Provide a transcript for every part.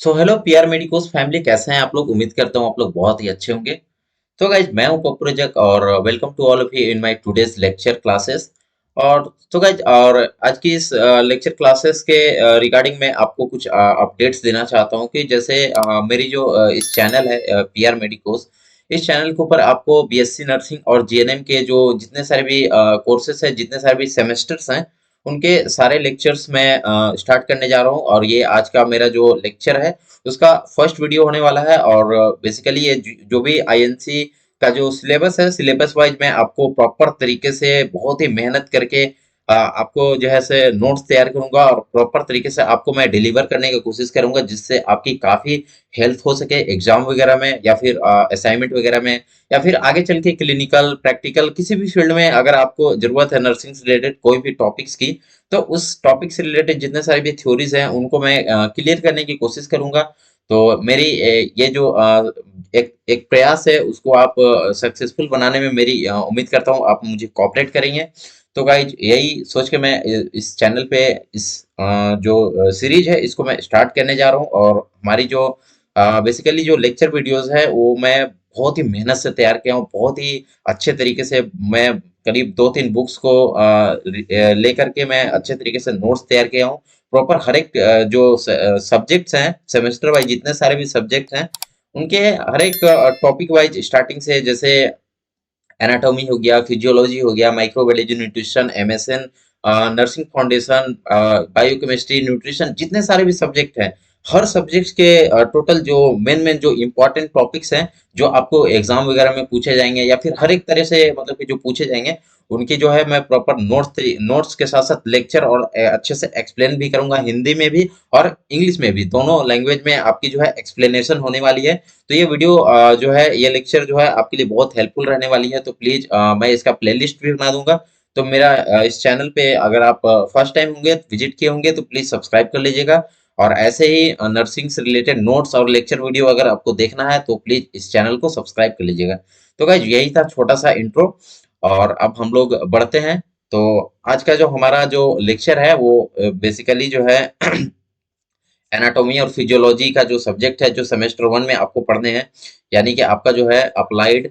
So hello PR medicos family, कैसे हैं आप लोग। उम्मीद करता हूँ आप लोग बहुत ही अच्छे होंगे। तो गाइज मैं हूं पप्पुरजक और welcome to all of you in my today's lecture classes. और तो गाइज और आज की इस लेक्चर क्लासेस के रिगार्डिंग मैं आपको कुछ अपडेट्स देना चाहता हूं कि जैसे मेरी जो इस चैनल है पीआर मेडिकोस, इस चैनल के ऊपर आपको बीएससी नर्सिंग और जीएनएम के जो जितने सारे भी कोर्सेस हैं, जितने सारे भी सेमेस्टर्स हैं, उनके सारे लेक्चर्स मैं स्टार्ट करने जा रहा हूँ। और ये आज का मेरा जो लेक्चर है उसका फर्स्ट वीडियो होने वाला है। और बेसिकली ये जो भी आईएनसी का जो सिलेबस है, सिलेबस वाइज मैं आपको प्रॉपर तरीके से बहुत ही मेहनत करके आपको जो है से नोट्स तैयार करूंगा और प्रॉपर तरीके से आपको मैं डिलीवर करने की कोशिश करूंगा, जिससे आपकी काफी हेल्प हो सके एग्जाम वगैरह में या फिर असाइनमेंट वगैरह में, या फिर आगे चल के क्लिनिकल प्रैक्टिकल किसी भी फील्ड में अगर आपको जरूरत है नर्सिंग से रिलेटेड कोई भी टॉपिक्स की, तो उस टॉपिक से रिलेटेड जितने सारे भी थ्योरीज हैं उनको मैं क्लियर करने की कोशिश करूंगा। तो मेरी ये जो एक एक प्रयास है उसको आप सक्सेसफुल बनाने में मेरी उम्मीद करता हूँ आप मुझे कोऑपरेट करेंगे। तो गाइज यही सोच के मैं इस चैनल पे इस जो सीरीज है इसको मैं स्टार्ट करने जा रहा हूँ। और हमारी जो बेसिकली जो लेक्चर वीडियोस है वो मैं बहुत ही मेहनत से तैयार किया हूँ, बहुत ही अच्छे तरीके से। मैं करीब 2-3 बुक्स को लेकर के मैं अच्छे तरीके से नोट्स तैयार किया हूँ। प्रॉपर हर एक जो सब्जेक्ट्स हैं सेमेस्टर वाइज, जितने सारे भी सब्जेक्ट हैं उनके हर एक टॉपिक वाइज स्टार्टिंग से, जैसे एनाटॉमी हो गया, फिजियोलॉजी हो गया, microbiology, nutrition, MSN, nursing foundation, biochemistry, nutrition, जितने सारे भी सब्जेक्ट हैं, हर सब्जेक्ट के टोटल जो मेन मेन जो इंपॉर्टेंट टॉपिक्स हैं जो आपको एग्जाम वगैरह में पूछे जाएंगे या फिर हर एक तरह से मतलब कि जो पूछे जाएंगे, उनकी जो है मैं प्रॉपर नोट्स के साथ साथ लेक्चर और अच्छे से एक्सप्लेन भी करूंगा, हिंदी में भी और इंग्लिश में भी, दोनों लैंग्वेज में आपकी जो है एक्सप्लेनेशन होने वाली है। तो ये वीडियो जो है, ये लेक्चर जो है आपके लिए बहुत हेल्पफुल रहने वाली है। तो प्लीज मैं इसका प्लेलिस्ट भी बना दूंगा। तो मेरा इस चैनल पे अगर आप फर्स्ट टाइम होंगे विजिट किए होंगे तो प्लीज सब्सक्राइब कर लीजिएगा। और ऐसे ही नर्सिंग से रिलेटेड नोट्स और लेक्चर वीडियो अगर आपको देखना है तो प्लीज इस चैनल को सब्सक्राइब कर लीजिएगा। तो गाइज यही था छोटा सा इंट्रो, और अब हम लोग बढ़ते हैं। तो आज का जो हमारा जो लेक्चर है वो बेसिकली जो है एनाटॉमी और फिजियोलॉजी का जो सब्जेक्ट है, जो सेमेस्टर 1 में आपको पढ़ने हैं, यानी कि आपका जो है अप्लाइड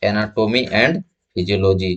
एनाटॉमी एंड फिजियोलॉजी।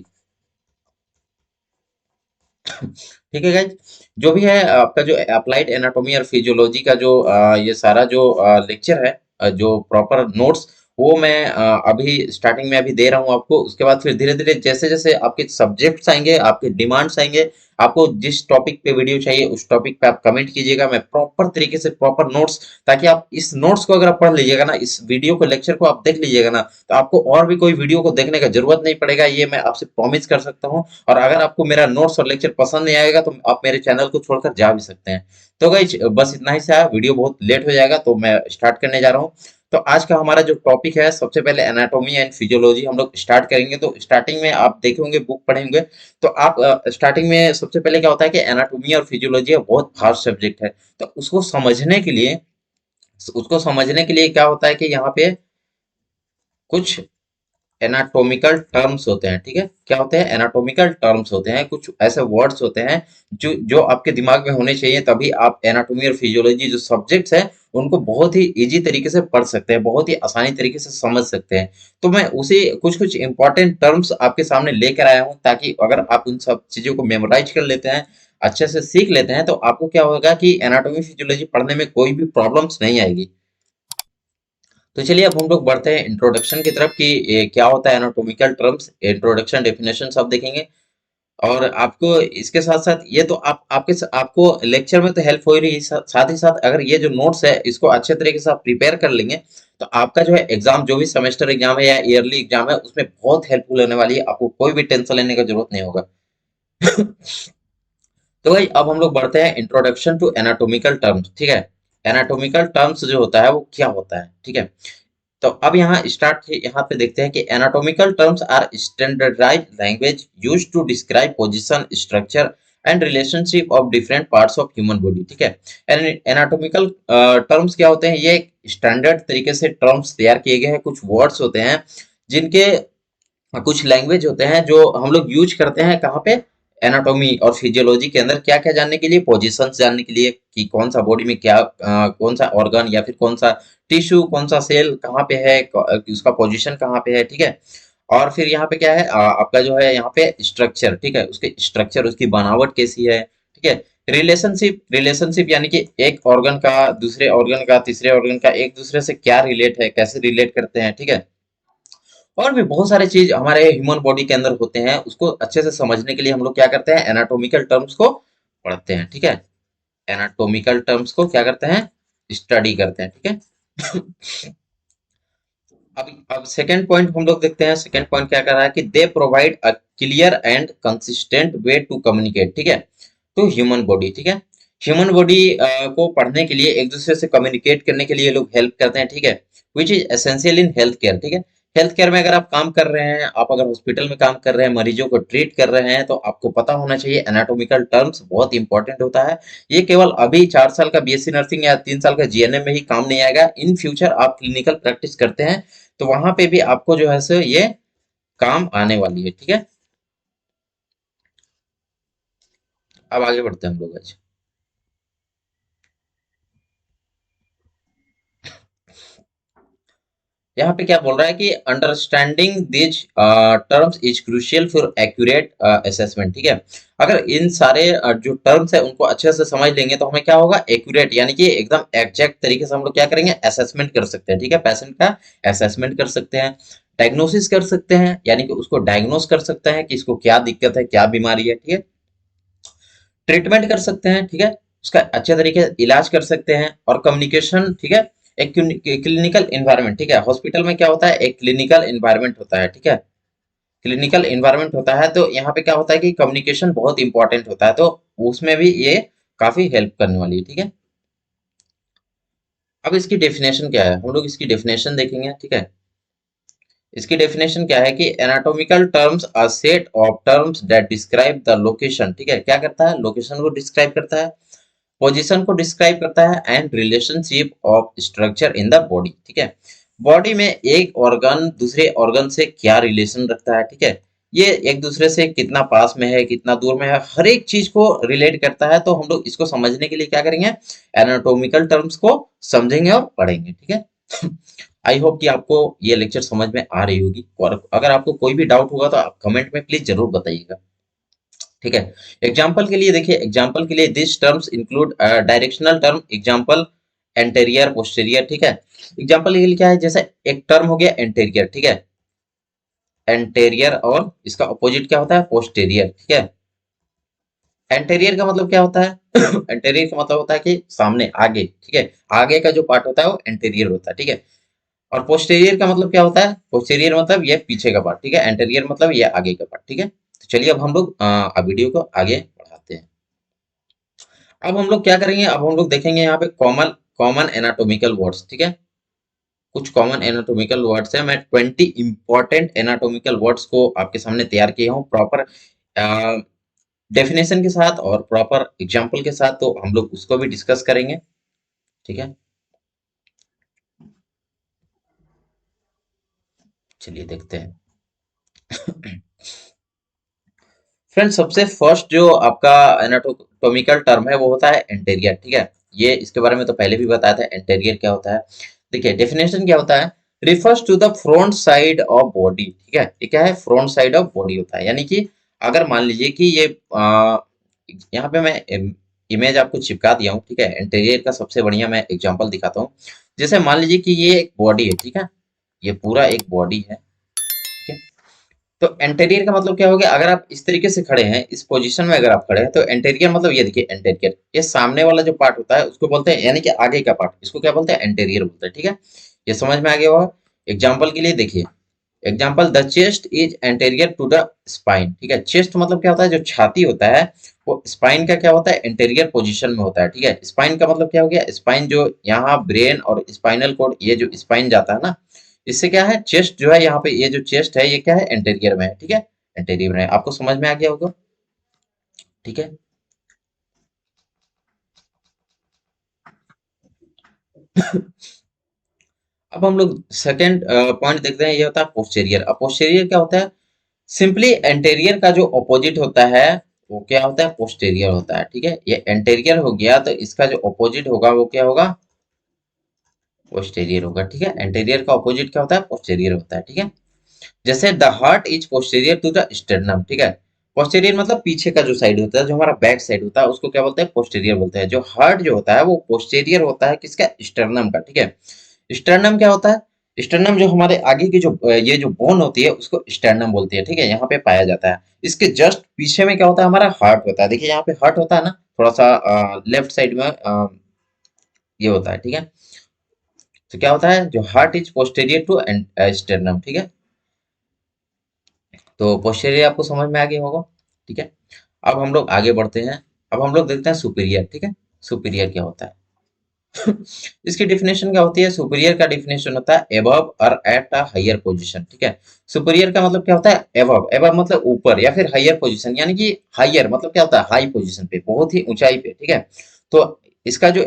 ठीक है गाइज, जो भी है आपका जो अप्लाइड एनाटॉमी और फिजियोलॉजी का जो ये सारा जो लेक्चर है, जो प्रॉपर नोट्स, वो मैं अभी स्टार्टिंग में अभी दे रहा हूँ आपको। उसके बाद फिर धीरे धीरे जैसे जैसे आपके सब्जेक्ट्स आएंगे, आपके डिमांड्स आएंगे, आपको जिस टॉपिक पे वीडियो चाहिए उस टॉपिक पे आप कमेंट कीजिएगा, मैं प्रॉपर तरीके से प्रॉपर नोट्स, ताकि आप इस नोट्स को अगर आप पढ़ लीजिएगा ना, इस वीडियो को लेक्चर को आप देख लीजिएगा ना, तो आपको और भी कोई वीडियो को देखने का जरूरत नहीं पड़ेगा, ये मैं आपसे प्रॉमिस कर सकता हूँ। और अगर आपको मेरा नोट्स और लेक्चर पसंद नहीं आएगा तो आप मेरे चैनल को छोड़कर जा भी सकते हैं। तो गाइज बस इतना ही था, वीडियो बहुत लेट हो जाएगा तो मैं स्टार्ट करने जा रहा हूँ। तो आज का हमारा जो टॉपिक है, सबसे पहले एनाटॉमी एंड फिजियोलॉजी हम लोग स्टार्ट करेंगे। तो स्टार्टिंग में आप देखे होंगे, बुक पढ़े होंगे, तो आप स्टार्टिंग में सबसे पहले क्या होता है कि एनाटॉमी और फिजियोलॉजी बहुत फास्ट सब्जेक्ट है। तो उसको समझने के लिए क्या होता है कि यहाँ पे कुछ एनाटॉमिकल टर्म्स होते हैं। ठीक है, क्या होते हैं? एनाटॉमिकल टर्म्स होते हैं, कुछ ऐसे वर्ड्स होते हैं जो जो आपके दिमाग में होने चाहिए, तभी आप एनाटॉमी और फिजियोलॉजी जो सब्जेक्ट्स हैं उनको बहुत ही इजी तरीके से पढ़ सकते हैं, बहुत ही आसानी तरीके से समझ सकते हैं। तो मैं उसी कुछ कुछ इंपॉर्टेंट टर्म्स आपके सामने लेकर आया हूँ, ताकि अगर आप उन सब चीजों को मेमोराइज कर लेते हैं, अच्छे से सीख लेते हैं, तो आपको क्या होगा कि एनाटॉमी फिजियोलॉजी पढ़ने में कोई भी प्रॉब्लम्स नहीं आएगी। तो चलिए अब हम लोग बढ़ते हैं इंट्रोडक्शन की तरफ कि ये क्या होता है एनाटॉमिकल टर्म्स, इंट्रोडक्शन डेफिनेशन सब देखेंगे। और आपको इसके साथ साथ ये तो आपको लेक्चर में तो हेल्प हो ही रही है, साथ ही साथ अगर ये जो नोट्स है इसको अच्छे तरीके से आप प्रिपेयर कर लेंगे, तो आपका जो है एग्जाम, जो भी सेमेस्टर एग्जाम है या ईयरली एग्जाम है, उसमें बहुत हेल्पफुल होने वाली है, आपको कोई भी टेंशन लेने का जरूरत नहीं होगा। तो भाई अब हम लोग बढ़ते हैं इंट्रोडक्शन टू एनाटॉमिकल टर्म्स। ठीक है, एनाटॉमिकल टर्म्स जो होता है वो क्या होता है, ठीक है। तो अब यहाँ पे देखते हैं कि anatomical terms are standardised language used to describe position, structure and relationship of different parts of human body. ठीक है, एनाटॉमिकल टर्म्स क्या होते हैं? ये स्टैंडर्ड तरीके से टर्म्स तैयार किए गए हैं, कुछ वर्ड्स होते हैं जिनके कुछ लैंग्वेज होते हैं जो हम लोग यूज करते हैं कहाँ पे, एनाटॉमी और फिजियोलॉजी के अंदर क्या क्या जानने के लिए, पोजीशंस जानने के लिए कि कौन सा बॉडी में क्या कौन सा ऑर्गन या फिर कौन सा टिश्यू, कौन सा सेल कहाँ पे है, उसका पोजीशन कहाँ पे है, ठीक है। और फिर यहाँ पे क्या है, आपका जो है यहाँ पे स्ट्रक्चर, ठीक है, उसके स्ट्रक्चर, उसकी बनावट कैसी है, ठीक है। रिलेशनशिप, रिलेशनशिप यानी कि एक ऑर्गन का दूसरे ऑर्गन का तीसरे ऑर्गन का एक दूसरे से क्या रिलेट है, कैसे रिलेट करते हैं, ठीक है। और भी बहुत सारे चीज हमारे ह्यूमन बॉडी के अंदर होते हैं, उसको अच्छे से समझने के लिए हम लोग क्या करते हैं, एनाटॉमिकल टर्म्स को पढ़ते हैं, ठीक है। एनाटॉमिकल टर्म्स को क्या करते हैं, स्टडी करते हैं, ठीक है। अब सेकंड पॉइंट हम लोग देखते हैं। सेकंड पॉइंट क्या कर रहा है कि they provide a clear and consistent way to communicate, ठीक है। तो ह्यूमन बॉडी, ठीक है, ह्यूमन बॉडी को पढ़ने के लिए, एक दूसरे से कम्युनिकेट करने के लिए लोग हेल्प करते हैं, ठीक है। Which is essential in health care, ठीक है। हेल्थ केयर में अगर आप काम कर रहे हैं, आप अगर हॉस्पिटल में काम कर रहे हैं, मरीजों को ट्रीट कर रहे हैं, तो आपको पता होना चाहिए एनाटॉमिकल टर्म्स बहुत इंपॉर्टेंट होता है। ये केवल अभी 4 साल का बीएससी नर्सिंग या 3 साल का जीएनएम में ही काम नहीं आएगा। इन फ्यूचर आप क्लिनिकल प्रैक्टिस करते हैं तो वहां पे भी आपको जो है सो ये काम आने वाली है, ठीक है। अब आगे बढ़ते हैं हम लोग आज। यहाँ पे क्या बोल रहा है कि understanding this terms is crucial for accurate assessment, ठीक है। अगर इन सारे जो टर्म्स है उनको अच्छे से समझ लेंगे तो हमें क्या होगा, एक्यूरेट यानी कि एकदम एग्जैक्ट तरीके से हम लोग क्या करेंगे, असेसमेंट कर सकते हैं, ठीक है। पेशेंट का असेसमेंट कर सकते हैं, डायग्नोसिस कर सकते हैं, यानी कि उसको डायग्नोस कर सकते हैं कि इसको क्या दिक्कत है, क्या बीमारी है, ठीक है। ट्रीटमेंट कर सकते हैं, ठीक है, उसका अच्छे तरीके से इलाज कर सकते हैं। और कम्युनिकेशन, ठीक है, एक क्लिनिकल इन्वायरमेंट, ठीक है। हॉस्पिटल में क्या होता है, एक क्लिनिकल इन्वायरमेंट होता है, ठीक है। क्लिनिकल इन्वायरमेंट होता है तो यहाँ पे क्या होता है कि कम्युनिकेशन बहुत इंपॉर्टेंट होता है, तो उसमें भी ये काफी हेल्प करने वाली है, ठीक है। अब इसकी डेफिनेशन क्या है, हम लोग इसकी डेफिनेशन देखेंगे, ठीक है। इसकी डेफिनेशन क्या है कि anatomical terms a set of terms that describe the location, ठीक है, क्या करता है, लोकेशन को डिस्क्राइब करता है, पोजीशन को डिस्क्राइब करता है, and relationship of structure in the body, ठीक है। बॉडी में एक ऑर्गन दूसरे ऑर्गन से क्या रिलेशन रखता है, ठीक है, ये एक दूसरे से कितना पास में है, कितना दूर में है, हर एक चीज को रिलेट करता है। तो हम लोग इसको समझने के लिए क्या करेंगे, एनाटॉमिकल टर्म्स को समझेंगे और पढ़ेंगे, ठीक है। आई होप कि आपको ये लेक्चर समझ में आ रही होगी, और अगर आपको कोई भी डाउट होगा तो आप कमेंट में प्लीज जरूर बताइएगा, ठीक है। एग्जाम्पल के लिए देखिए, एग्जाम्पल के लिए this terms include directional term, example anterior posterior, ठीक है। एग्जाम्पल के लिए क्या है, जैसे एक टर्म हो गया एंटेरियर, ठीक है, एंटेरियर, और इसका अपोजिट क्या होता है, पोस्टेरियर, ठीक है। एंटेरियर का मतलब क्या होता है, एंटेरियर का मतलब होता है कि सामने, आगे, ठीक है, आगे का जो पार्ट होता है वो एंटेरियर होता है, ठीक है। और पोस्टेरियर का मतलब क्या होता है, पोस्टेरियर मतलब ये पीछे का पार्ट, ठीक है, एंटेरियर मतलब ये आगे का पार्ट, ठीक है। तो चलिए अब हम लोग वीडियो को आगे बढ़ाते हैं। अब हम लोग क्या करेंगे, अब हम लोग देखेंगे यहाँ पे कॉमन कॉमन एनाटॉमिकल वर्ड्स, ठीक है। कुछ कॉमन एनाटॉमिकल वर्ड्स है, मैं 20 इंपॉर्टेंट एनाटॉमिकल वर्ड्स को आपके सामने तैयार किया हूँ, प्रॉपर डेफिनेशन के साथ और प्रॉपर एग्जाम्पल के साथ, तो हम लोग उसको भी डिस्कस करेंगे, ठीक है। चलिए देखते हैं। फ्रेंड्स, सबसे फर्स्ट जो आपका एनाटोमिकल टर्म है वो होता है एंटेरियर, ठीक है। ये इसके बारे में तो पहले भी बताया था, एंटेरियर क्या होता है। देखिए डेफिनेशन क्या होता है, refers to the front side of body, ठीक है। ये क्या है, फ्रंट साइड ऑफ बॉडी होता है, यानी कि अगर मान लीजिए कि ये यहाँ पे मैं इमेज आपको चिपका दिया हूँ, ठीक है। एंटेरियर का सबसे बढ़िया मैं एग्जांपल दिखाता हूँ। जैसे मान लीजिए कि ये एक बॉडी है, ठीक है, ये पूरा एक बॉडी है, ठीक है। तो एंटेरियर का मतलब क्या हो गया, अगर आप इस तरीके से खड़े हैं, इस पोजीशन में अगर आप खड़े हैं, तो एंटेरियर मतलब ये देखिए, एंटेरियर ये सामने वाला जो पार्ट होता है उसको बोलते हैं, यानी कि आगे का पार्ट, इसको क्या बोलते हैं, एंटेरियर बोलते हैं, ठीक है। ये समझ में आ गया होगा। एग्जाम्पल के लिए देखिए, example the chest is anterior to the spine, ठीक है। चेस्ट मतलब क्या होता है, जो छाती होता है वो स्पाइन का क्या होता है, एंटेरियर पोजीशन में होता है, ठीक है। स्पाइन का मतलब क्या हो गया, स्पाइन जो यहाँ ब्रेन और स्पाइनल कोड, ये जो स्पाइन जाता है ना, इससे क्या है, चेस्ट जो है यहाँ पे, ये जो चेस्ट है ये क्या है, एंटेरियर में है, ठीक है। एंटेरियर में है, आपको समझ में आ गया होगा, ठीक है। अब हम लोग सेकंड पॉइंट देखते हैं, ये होता है पोस्टेरियर। अब पोस्टेरियर क्या होता है, सिंपली एंटेरियर का जो अपोजिट होता है वो क्या होता है, पोस्टेरियर होता है। ठीक है, ये एंटेरियर हो गया, तो इसका जो ऑपोजिट होगा वो क्या होगा, पोस्टेरियर होगा। ठीक है, एंटेरियर का ऑपोजिट क्या होता है, पोस्टेरियर होता है। ठीक है, जैसे the heart is posterior to the sternum. ठीक है, पोस्टीरियर मतलब पीछे का जो साइड होता है, जो हमारा बैक साइड होता है, उसको क्या बोलते हैं, पोस्टीरियर बोलते हैं। जो हार्ट जो होता है वो पोस्टीरियर होता है किसका, स्टर्नम का। ठीक है, स्टर्नम क्या होता है, स्टर्नम जो हमारे आगे की जो ये जो बोन होती है उसको स्टर्नम बोलती है। ठीक है, यहाँ पे पाया जाता है। इसके जस्ट पीछे में क्या होता है, हमारा हार्ट होता है। देखिए यहाँ पे हार्ट होता है ना, थोड़ा सा लेफ्ट साइड में ये होता है। ठीक है, तो क्या होता है, जो heart is posterior to sternum. ठीक है, तो पोस्टीरियर आपको समझ में आ गया होगा। ठीक है, अब हम लोग आगे बढ़ते हैं। अब हम लोग देखते हैं सुपीरियर। ठीक है, सुपीरियर क्या होता है। इसकी डिफिनेशन क्या होती है, सुपीरियर का डिफिनेशन होता है एबव और एट अ हायर पोजीशन। ठीक है, सुपीरियर का मतलब क्या होता है, एबव, एबव मतलब ऊपर, या फिर हायर पोजीशन, यानी कि हायर मतलब क्या होता है, हाई पोजीशन पे, बहुत ही ऊंचाई पे। ठीक है, तो इसका जो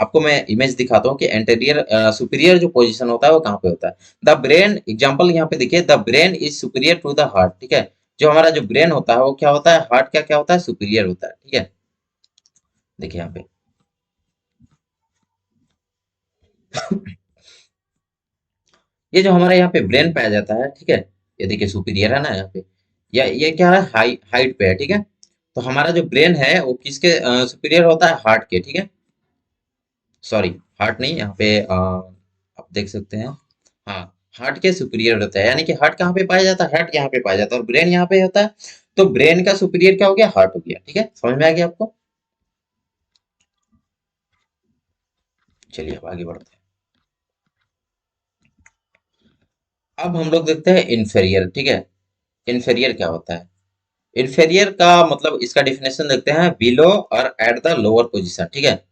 आपको मैं इमेज दिखाता हूँ कि एंटेरियर सुपीरियर जो पोजीशन होता है वो कहाँ पे होता है। द ब्रेन एग्जाम्पल यहाँ पे देखिए, the brain is superior to the heart. ठीक है, जो हमारा जो ब्रेन होता है वो क्या होता है, हार्ट का क्या होता है, सुपीरियर होता है। ठीक है, देखिए यहाँ पे ये जो हमारे यहाँ पे ब्रेन पाया जाता है। ठीक है, ये देखिए सुपीरियर है ना यहाँ पे, या ये क्या है, हाइट पे है। ठीक है, तो हमारा जो ब्रेन है वो किसके सुपीरियर होता है, हार्ट के। ठीक है, सॉरी, हार्ट नहीं, यहाँ पे आप देख सकते हैं, हाँ, हार्ट के सुपीरियर होता है। यानी कि हार्ट कहाँ पे पाया जाता है, हार्ट यहाँ पे पाया जाता है, और ब्रेन यहाँ पे होता है। तो ब्रेन का सुपीरियर क्या हो गया, हार्ट हो गया। ठीक है, समझ में आ गया आपको। चलिए अब आगे बढ़ते हैं। अब हम लोग देखते हैं इन्फेरियर। ठीक है, इन्फेरियर क्या होता है, इन्फेरियर का मतलब इसका डिफिनेशन देखते हैं, बिलो और एट द लोअर पोजीशन। ठीक है,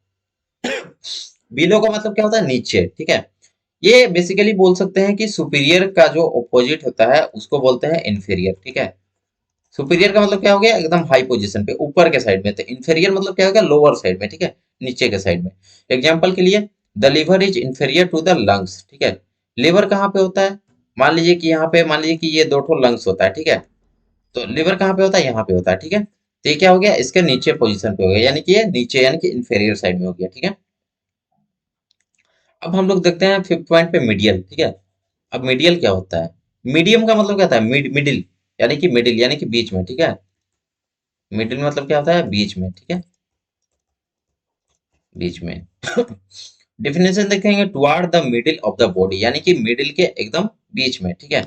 बिलो का मतलब क्या होता है, नीचे। ठीक है, ये बेसिकली बोल सकते हैं कि सुपीरियर का जो ऑपोजिट होता है उसको बोलते हैं इन्फीरियर। ठीक है, सुपीरियर का मतलब क्या हो गया, एकदम हाई पोजीशन पे, ऊपर के साइड में, तो इन्फीरियर मतलब क्या हो गया, लोअर साइड में। ठीक है, नीचे के साइड में। एग्जाम्पल के लिए, the liver is inferior to the lungs. ठीक है, लिवर कहाँ पे होता है, मान लीजिए कि यहाँ पे, मान लीजिए कि ये दो ठो लंग्स होता है। ठीक है, तो लिवर कहाँ पे होता है, यहाँ पे होता है। ठीक है, तो ये क्या हो गया, इसके नीचे पोजीशन पे हो गया, यानी कि ये नीचे, यानी कि इंफीरियर साइड में हो गया। ठीक है, अब हम लोग देखते हैं फिफ्थ पॉइंट पे, मीडियल। ठीक है, अब मीडियल क्या होता है, मीडियम का मतलब क्या होता है, मिडिल, यानी कि मिडिल, यानी कि बीच में। ठीक है, मिडिल मतलब क्या होता है, बीच में। ठीक है, बीच में। डिफिनेशन देखेंगे, toward the middle of the body, यानी कि मिडिल के एकदम बीच में। ठीक है,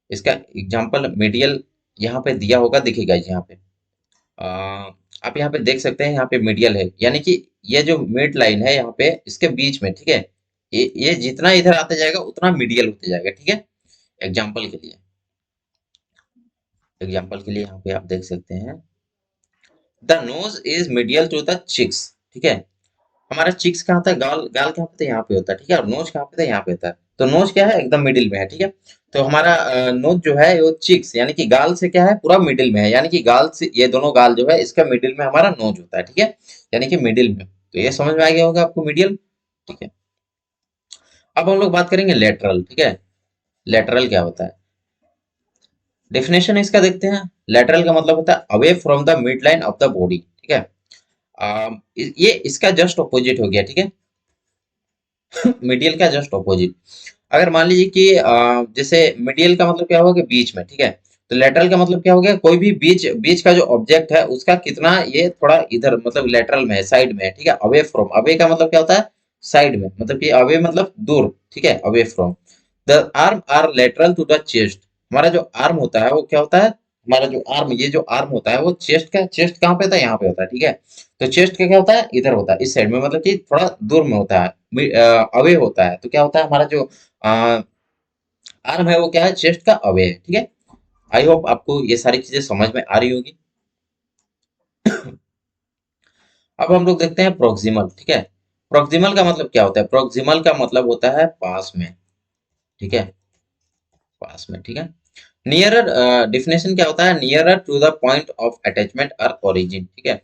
इसका एग्जांपल मीडियल यहाँ पे दिया होगा, दिखेगा यहाँ पे। आ, आप यहाँ पे देख सकते हैं, यहाँ पे मीडियल है, यानी कि ये जो मिड लाइन है यहाँ पे, इसके बीच में। ठीक है, ये जितना इधर आते जाएगा उतना मीडियल होते जाएगा। ठीक है, एग्जाम्पल के लिए, यहाँ पे आप देख सकते हैं, the nose is medial to the cheeks. ठीक है, हमारा चिक्स कहाँ होता है, गाल, गाल कहाँ पे, यहाँ पे होता है। ठीक है, और नोज कहाँ पे, यहाँ पे होता है। तो नोज क्या है, एकदम मिडिल में है। ठीक है, तो हमारा नोज जो है वो चिक्स, यानी कि गाल से क्या है, पूरा मिडिल में है, यानी कि गाल से, ये दोनों गाल जो है इसका मिडिल में हमारा नोज होता है। ठीक है, यानी कि मिडिल में, तो ये समझ में आ गया होगा आपको, मिडिल। ठीक है, अब हम लोग बात करेंगे लेटरल। ठीक है, लेटरल क्या होता है, डेफिनेशन इसका देखते हैं। लेटरल का मतलब होता है away from the mid line of the body. ठीक है, ये इसका जस्ट ऑपोजिट हो गया। ठीक है, मीडियल का जस्ट ऑपोजिट। अगर मान लीजिए कि जैसे मीडियल का मतलब क्या होगा कि बीच में। ठीक है, तो लेटरल का मतलब क्या हो गया, कोई भी बीच, बीच का जो ऑब्जेक्ट है उसका कितना, ये थोड़ा इधर मतलब लेटरल में है, साइड में है। ठीक है, अवे फ्रॉम, अवे का मतलब क्या होता है, साइड में, मतलब कि अवे मतलब दूर। ठीक है, away from the arm are lateral to the chest. हमारा जो आर्म होता है वो क्या होता है, हमारा जो आर्म, ये जो आर्म होता है वो चेस्ट का, चेस्ट कहाँ पे होता है, यहाँ पे होता है। ठीक है, तो चेस्ट का क्या होता है, इधर होता है, इस साइड में, मतलब कि थोड़ा दूर में होता है, अवे होता है। तो क्या होता है, हमारा जो आर्म है वो क्या है, चेस्ट का अवे है। ठीक है, आई होप आपको ये सारी चीजें समझ में आ रही होगी। अब हम लोग देखते हैं प्रोक्सिमल। ठीक है, प्रोक्सिमल का मतलब क्या होता है, प्रोक्सिमल का मतलब होता है पास में। ठीक है, पास में। ठीक है, नियरर, डिफिनेशन क्या होता है, nearer to the point of attachment और ओरिजिन। ठीक है,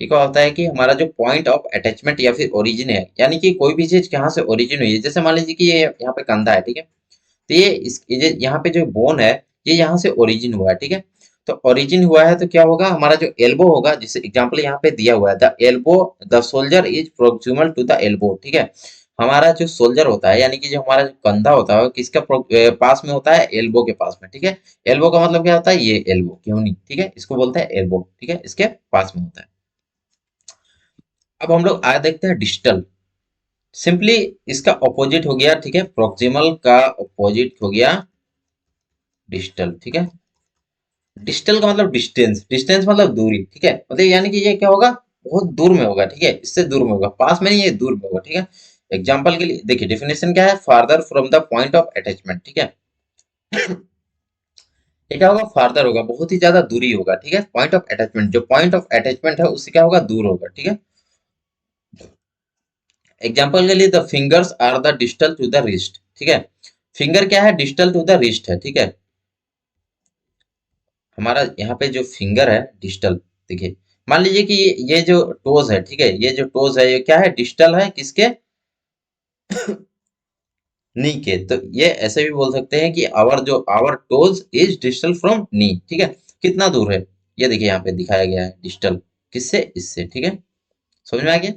ये क्या होता है कि हमारा जो पॉइंट ऑफ अटैचमेंट या फिर ओरिजिन है, यानी कि कोई भी चीज कहाँ से ओरिजिन हुई है, जैसे मान लीजिए कि ये यहाँ पे कंधा है। ठीक है, तो ये यहाँ पे जो बोन है, ये यहाँ से ओरिजिन हुआ है। ठीक है, तो ओरिजिन हुआ है तो क्या होगा, हमारा जो एल्बो होगा, जैसे एग्जांपल यहाँ पे दिया हुआ है, the elbow, the shoulder is proximal to the elbow, ठीक है। हमारा जो सोल्जर होता है, यानी कि जो हमारा जो कंधा होता है, किसका पास में होता है, एल्बो के पास में, ठीक है। एल्बो का मतलब क्या होता है, ये एल्बो, क्यों नहीं, ठीक है, इसको बोलते हैं एल्बो, ठीक है, इसके पास में होता है। अब हम लोग आगे देखते हैं डिस्टल। सिंपली इसका ऑपोजिट हो गया, ठीक है, प्रोक्सिमल का ऑपोजिट हो गया डिस्टल, ठीक है। डिस्टल का मतलब डिस्टेंस, डिस्टेंस मतलब दूरी, ठीक है, मतलब यानी कि ये क्या होगा, बहुत दूर में होगा, ठीक है, इससे दूर में होगा, पास में नहीं, ये दूर में होगा, ठीक है। एग्जाम्पल के लिए देखिए, डेफिनेशन क्या है, farther from the point of attachment, ठीक है। ये क्या होगा, फार्दर होगा, बहुत ही ज्यादा दूरी होगा, ठीक है। पॉइंट ऑफ अटैचमेंट, जो पॉइंट ऑफ अटैचमेंट है उससे क्या होगा, दूर होगा, ठीक है। एग्जाम्पल के लिए, the fingers are the distal to the wrist, ठीक है। फिंगर क्या है, डिस्टल टू द रिस्ट है, ठीक है। हमारा यहाँ पे जो फिंगर है डिस्टल, देखिए, मान लीजिए कि ये जो टोज है, ठीक है, ये जो टोज है ये क्या है, डिस्टल है किसके, नी के। तो ये ऐसे भी बोल सकते हैं कि our toes is distal from knee, ठीक है। कितना दूर है, ये देखिए यहाँ पे दिखाया गया है, डिस्टल किससे, इससे, ठीक है। समझ में आ गया।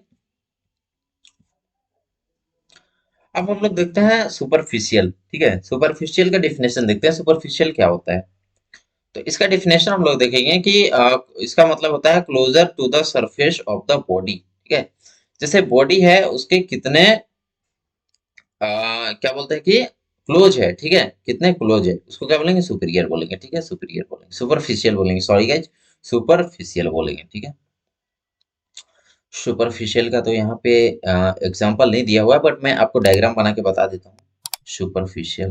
अब हम लोग देखते हैं सुपरफिशियल, ठीक है। सुपरफिशियल का डिफिनेशन देखते हैं, सुपरफिशियल क्या होता है। तो इसका डिफिनेशन हम लोग देखेंगे कि इसका मतलब होता है closer to the surface of the body, ठीक है। जैसे बॉडी है उसके कितने क्या बोलते हैं कि क्लोज है, ठीक है, कितने क्लोज है, उसको क्या बोलेंगे, सुपीरियर बोलेंगे, ठीक है, सुपीरियर बोलेंगे, सुपरफिशियल बोलेंगे, सॉरी गाइज, सुपरफिशियल बोलेंगे, ठीक है। सुपरफिशियल का तो यहाँ पे एग्जांपल नहीं दिया हुआ है, बट मैं आपको डायग्राम बना के बता देता हूँ। Superficial,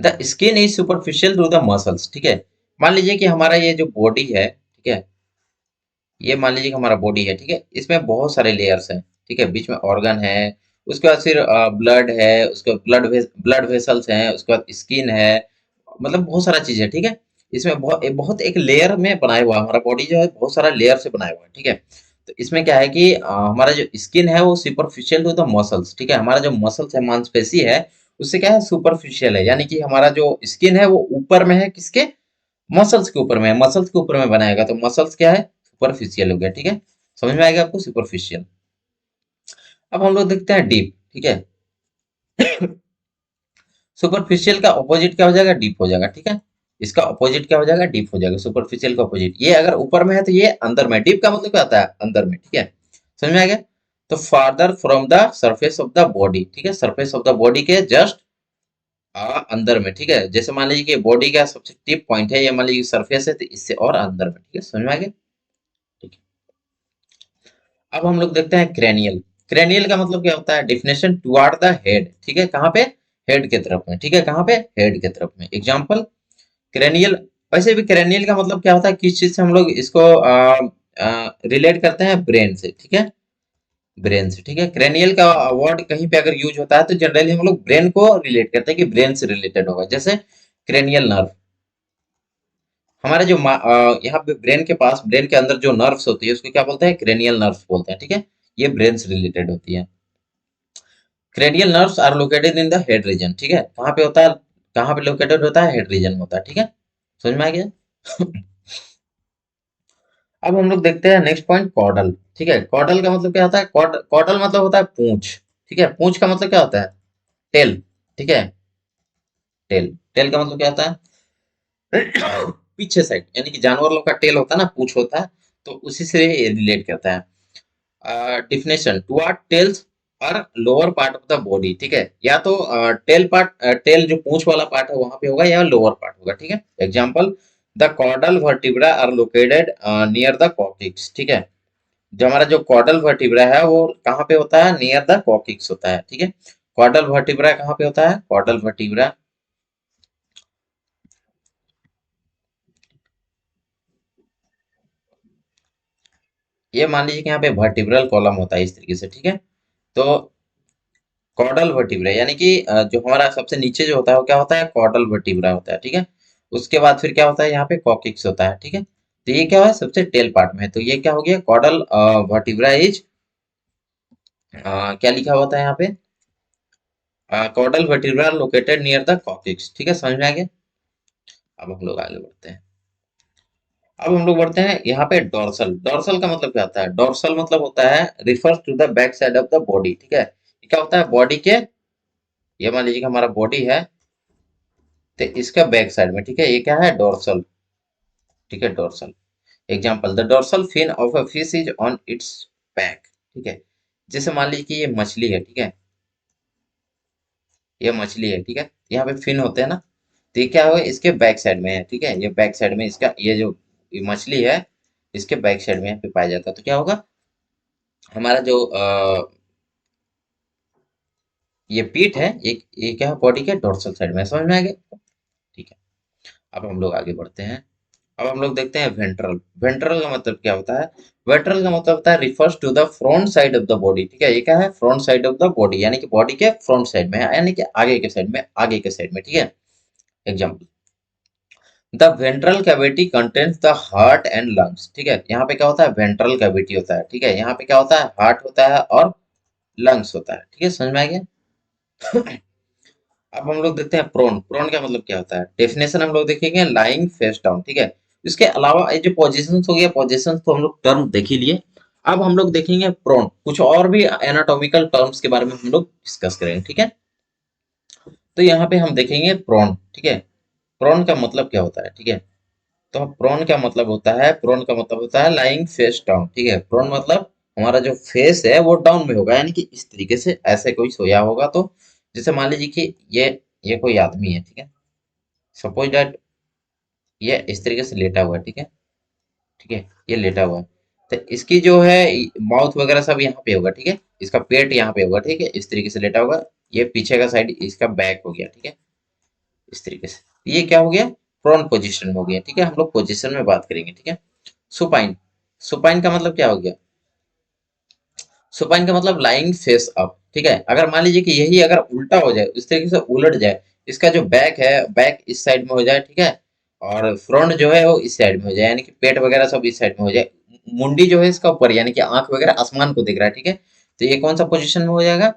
the skin is superficial to the muscles, ठीक है। मान लीजिए कि हमारा ये जो बॉडी है, ठीक है, ये मान लीजिए कि हमारा बॉडी है, ठीक है, इसमें बहुत सारे लेयर्स हैं, ठीक है, बीच में ऑर्गन है, उसके बाद फिर ब्लड है, उसके बाद ब्लड वेसल्स हैं, उसके बाद स्किन है, मतलब बहुत सारा चीज है, ठीक है। इसमें बहुत एक लेयर में बनाया हुआ है, हमारा बॉडी जो है बहुत सारा लेयर से बनाया हुआ है, ठीक है। तो इसमें क्या है कि हमारा जो स्किन है वो सुपरफिशियल टू द मसल्स, ठीक है, हमारा जो मसल्स है, मांसपेशी है, उससे क्या है, सुपरफिशियल है, यानी कि हमारा जो स्किन है वो ऊपर में है, किसके, मसल्स के ऊपर में है, मसल्स के ऊपर में बनाएगा, तो मसल्स क्या है, सुपरफिशियल हो गया, ठीक है। समझ में आएगा आपको, सुपरफिशियल। अब हम लोग देखते हैं डीप, ठीक है। सुपरफिशियल का ऑपोजिट क्या हो जाएगा, डीप हो जाएगा, ठीक है। इसका ऑपोजिट क्या हो जाएगा, डीप हो जाएगा, सुपरफिशियल का ऑपोजिट, ये अगर ऊपर में है तो ये अंदर में, डीप का मतलब क्या आता है, अंदर में, ठीक है। समझ में आ गया। तो farther from the surface of the body, ठीक है, सरफेस ऑफ द बॉडी के जस्ट अंदर में, ठीक है। जैसे मान लीजिए कि बॉडी का सबसे टिप पॉइंट है, ये मान लीजिए सरफेस है, तो इससे और अंदर में, ठीक है, समझ में आ गया, ठीक है। अब हम लोग देखते हैं क्रेनियल। क्रेनियल का मतलब क्या होता है, डिफिनेशन, टुवार्ड द हेड, ठीक है, कहाँ पे, हेड के तरफ में, ठीक है, कहाँ पे, हेड के तरफ में। एग्जाम्पल, क्रेनियल, वैसे भी क्रेनियल का मतलब क्या होता है, किस चीज से हम लोग इसको रिलेट करते हैं, ब्रेन से, ठीक है, ब्रेन से, ठीक है। क्रेनियल का वर्ड कहीं पे अगर यूज होता है तो जनरली हम लोग ब्रेन को रिलेट करते हैं कि ब्रेन से रिलेटेड होगा, जैसे क्रेनियल नर्व, हमारे जो यहाँ पे ब्रेन के पास, ब्रेन के अंदर जो नर्व्स होती है उसको क्या बोलते हैं, क्रेनियल नर्व्स बोलते हैं, ठीक है। ये ब्रेन से रिलेटेड होती है। Cranial nerves are located in the head region, ठीक है, कहाँ पे होता है, कहाँ पे लोकेटेड होता है, हेड रीजन में होता है, ठीक है। समझ में आ गया। अब हम लोग देखते हैं नेक्स्ट पॉइंट, कॉर्डल, ठीक है। कॉर्डल का मतलब क्या होता है, कॉर्डल मतलब होता है पूंछ, ठीक है, पूंछ का मतलब क्या होता है, टेल, ठीक है, टेल, टेल का मतलब क्या होता है, पीछे साइड, यानी कि जानवर लोग का टेल होता है ना, पूंछ होता है, तो उसी से रिलेट करता है। डिफिनेशन, टू आर टेल्स और lower part of the body, ठीक है, या तो टेल पार्ट, टेल जो पूंछ वाला पार्ट है वहां पे होगा, या लोअर पार्ट होगा, ठीक है। Example, the caudal vertebra are located near the coccyx, ठीक है। जो हमारा जो कॉर्डल वर्टिब्रा है वो कहाँ पे होता है, नियर द कॉक्सिक्स होता है, ठीक है। कॉर्डल वर्टिब्रा कहाँ पे होता है, कॉर्डल वर्टिब्रा, ये मान लीजिए कि यहाँ पे वर्टिब्रल कॉलम होता है इस तरीके से, ठीक है। तो कॉर्डल वर्टिब्रा यानी कि जो हमारा सबसे नीचे जो होता है वो क्या होता है, कॉर्डल वर्टिब्रा होता है, ठीक है। उसके बाद फिर क्या होता है, यहाँ पे कॉक्सिक्स होता है, ठीक है। तो ये क्या है, सबसे टेल पार्ट में है, तो ये क्या हो गया, कॉर्डल वर्टिब्रा इज क्या लिखा होता है यहाँ पे, caudal vertebra located near the coccyx. ठीक है, समझ में आ गया। अब हम लोग आगे बढ़ते हैं। अब हम लोग बढ़ते हैं यहाँ पे डोर्सल। डोर्सल का मतलब क्या होता है? डोर्सल मतलब होता है refers to the back side of the body. ठीक है, ये क्या होता है? बॉडी के, ये मान लीजिए कि हमारा बॉडी है, तो इसका बैक साइड में, ठीक है, ये क्या है? डोर्सल। ठीक है, dorsal. Example, the dorsal fin of a fish is on its back. ठीक है, जैसे मान लीजिए कि ये मछली है, ठीक है, ये मछली है, ठीक है, यहाँ पे फिन होते हैं ना, तो ये क्या होगा? इसके बैक साइड में है। ठीक है, ये बैक साइड में इसका, ये जो ये मछली है, इसके बैक साइड में यहाँ पे पाया जाता है। तो क्या होगा? हमारा जो ये पीठ है, ये क्या है? बॉडी के डोर्सल साइड में। समझ में आ गया? ठीक है, अब हम लोग आगे बढ़ते हैं। अब हम लोग देखते हैं वेंट्रल। वेंट्रल का मतलब क्या होता है? वेंट्रल का मतलब होता है refers to the front side of the body. ठीक है, ये क्या है? Front side of the body, यानी कि बॉडी के फ्रंट साइड में है, यानी कि आगे के साइड में, आगे के साइड में। ठीक है, example, the ventral cavity contains the heart and lungs. ठीक है, यहाँ पे क्या होता है? वेंट्रल कैविटी होता है। ठीक है, यहाँ पे क्या होता है? हार्ट होता है और लंग्स होता है। ठीक है, समझ में आ गया। अब हम लोग देखते हैं प्रोन। प्रोन का मतलब क्या होता है? डेफिनेशन हम लोग देखेंगे, लाइंग फेस डाउन। ठीक है, इसके अलावा ये जो पोजीशंस हो गया, पोजीशंस तो हम लोग टर्म देख ही लिए। अब हम लोग देखेंगे प्रोन, कुछ और भी एनाटॉमिकल टर्म्स के बारे में हम लोग डिस्कस करेंगे। ठीक है, तो यहाँ पे हम देखेंगे प्रोन। ठीक है, प्रोन का मतलब क्या होता है? ठीक है, तो प्रोन का मतलब होता है, प्रोन का मतलब होता है लाइंग फेस डाउन। ठीक है, प्रोन मतलब हमारा जो फेस है वो डाउन में होगा, यानी कि इस तरीके से ऐसे कोई सोया होगा। तो जैसे मान लीजिए कि ये कोई आदमी है, ठीक है, सपोज दैट ये इस तरीके से लेटा हुआ है। ठीक है, ठीक है, ये लेटा हुआ है, तो इसकी जो है माउथ वगैरह सब यहाँ पे होगा। ठीक है, इसका पेट यहाँ पे होगा। ठीक है, इस तरीके से लेटा होगा, ये पीछे का साइड इसका बैक हो गया। ठीक है, इस तरीके से ये क्या हो गया? प्रोन पोजीशन में हो गया। ठीक है, हम लोग पोजीशन में बात करेंगे। ठीक है, सुपाइन। सुपाइन का मतलब क्या हो गया? सुपाइन का मतलब लाइंग फेस अप। ठीक है, अगर मान लीजिए कि यही अगर उल्टा हो जाए, इस तरीके से उलट जाए, इसका जो बैक है, बैक इस साइड में हो जाए। ठीक है, और फ्रंट जो है वो इस साइड में हो जाए, यानी कि पेट वगैरह सब इस साइड में हो जाए, मुंडी जो है इसका ऊपर, यानी कि आंख वगैरह आसमान को दिख रहा है। ठीक है, तो ये कौन सा पोजीशन में हो जाएगा?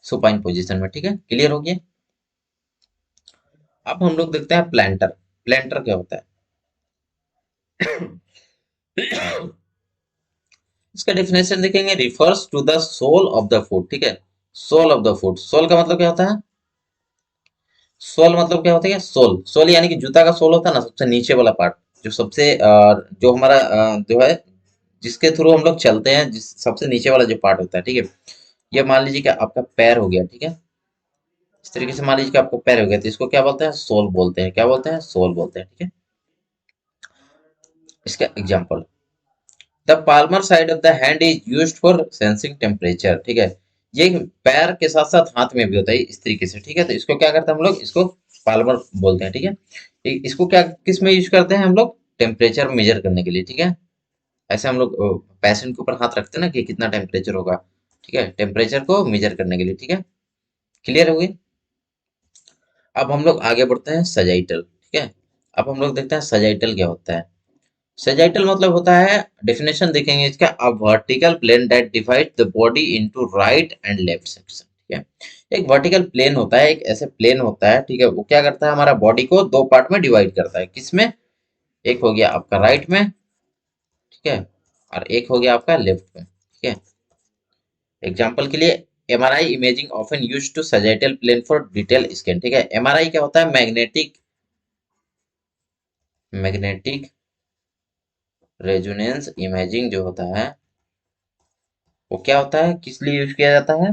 सुपाइन पोजीशन में। ठीक है, क्लियर हो गया। अब हम लोग देखते हैं प्लांटर। प्लांटर क्या होता है? इसका डेफिनेशन देखेंगे, refers to the sole of the foot. ठीक है, sole of the foot. Sole का मतलब क्या होता है? सोल मतलब क्या होता है? सोल, सोल यानी कि जूता का सोल होता है ना, सबसे नीचे वाला पार्ट, जो सबसे जो हमारा जो है, जिसके थ्रू हम लोग चलते हैं, जिस सबसे नीचे वाला जो पार्ट होता है। ठीक है, ये मान लीजिए कि आपका पैर हो गया। ठीक है, इस तरीके से मान लीजिए कि आपको पैर हो गया, तो इसको क्या बोलते हैं? सोल बोलते हैं। क्या बोलते हैं? सोल बोलते हैं। ठीक है, इसका example, the Palmer side of the hand is used for sensing temperature. ठीक है, ये पैर के साथ साथ हाथ में भी होता है इस तरीके से। ठीक है, तो इसको क्या करते हैं हम लोग? इसको पाल्मर बोलते हैं। ठीक है, इसको क्या, किस में यूज करते हैं हम लोग? टेम्परेचर मेजर करने के लिए। ठीक है, ऐसे हम लोग पेशेंट के ऊपर हाथ रखते हैं ना कि कितना टेम्परेचर होगा। ठीक है, टेम्परेचर को मेजर करने के लिए। ठीक है, क्लियर हो गई। अब हम लोग आगे बढ़ते हैं सजाइटल। ठीक है, अब हम लोग देखते हैं सजाइटल क्या होता है। सेजाइटल मतलब होता है, डेफिनेशन देखेंगे इसका, a vertical plane that divide the body into right and left section. ठीक है, एक वर्टिकल प्लेन होता है, एक ऐसे प्लेन होता है। ठीक है, वो क्या करता है? हमारा बॉडी को दो पार्ट में डिवाइड करता है। किसमें? एक हो गया आपका राइट में, ठीक है, और एक हो गया आपका लेफ्ट में। ठीक है, एग्जाम्पल के लिए, MRI imaging often use to sagittal plane for detail scan. ठीक है, एमआरआई क्या होता है? मैग्नेटिक, मैग्नेटिक रेजोनेंस इमेजिंग जो होता है, वो क्या होता है, किस लिए यूज किया जाता है?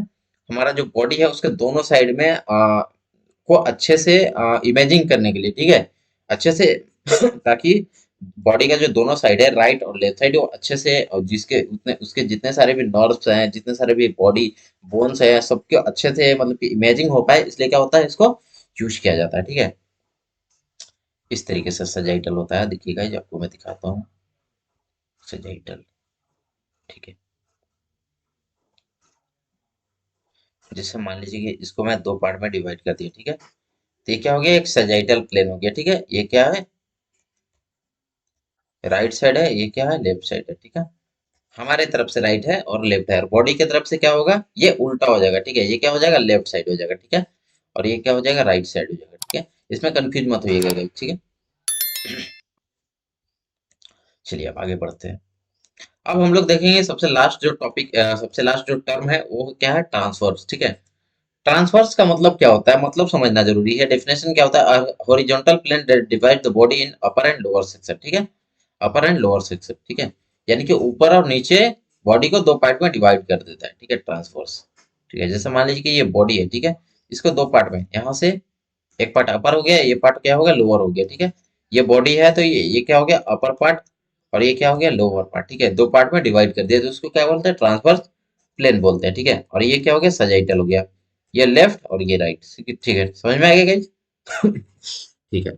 हमारा जो बॉडी है उसके दोनों साइड में को अच्छे से इमेजिंग करने के लिए। ठीक है, अच्छे से ताकि बॉडी का जो दोनों साइड है, राइट और लेफ्ट साइड, वो अच्छे से, और जिसके उतने उसके जितने सारे भी नर्व्स हैं, जितने सारे भी बॉडी बोन्स है, सबके अच्छे से मतलब कि इमेजिंग हो पाए, इसलिए क्या होता है? इसको यूज किया जाता है। ठीक है, इस तरीके से सजाइटल होता है। देखिएगा, ये आपको मैं दिखाता हूँ, सजाइटल। ठीक है, जैसे मान लीजिए कि इसको मैं दो पार्ट में डिवाइड कर दिया। ठीक है, तो ये क्या हो गया? एक सजाइटल प्लेन हो गया। ठीक है, ये क्या है? राइट साइड है, ये क्या है? लेफ्ट साइड है। ठीक है, हमारे तरफ से राइट है और लेफ्ट है, और बॉडी की तरफ से क्या होगा? ये उल्टा हो जाएगा। ठीक है, ये क्या हो जाएगा? लेफ्ट साइड हो जाएगा। ठीक है, और ये क्या हो जाएगा, राइट साइड हो जाएगा। ठीक है, इसमें कंफ्यूज मत होइएगा गाइस। ठीक है, चलिए अब आगे बढ़ते हैं। अब हम लोग देखेंगे सबसे लास्ट जो टॉपिक, सबसे लास्ट जो टर्म है वो क्या है, ट्रांसफर्स। ठीक है, ट्रांसफर्स का मतलब क्या होता है, मतलब समझना जरूरी है। डेफिनेशन क्या होता है, horizontal plane divide the body in upper and lower section. ठीक है, अपर एंड लोअर सेक्शन। ठीक है, यानी कि ऊपर और नीचे बॉडी को दो पार्ट में डिवाइड कर देता है। ठीक है, ट्रांसफर्स। ठीक है, जैसे मान लीजिए कि ये बॉडी है। ठीक है, इसको दो पार्ट में, यहाँ से एक पार्ट अपर हो गया, ये पार्ट क्या हो गया, लोअर हो गया। ठीक है, ये बॉडी है तो ये क्या हो गया, अपर पार्ट, और ये क्या हो गया, लोअर पार्ट। ठीक है, दो पार्ट में डिवाइड कर दिया तो उसको क्या बोलते हैं, ट्रांसफर्स प्लेन बोलते हैं। ठीक है, और ये क्या हो गया, सजाइटल हो गया, ये लेफ्ट और ये राइट। ठीक है, समझ में आ गया गाइस? ठीक है,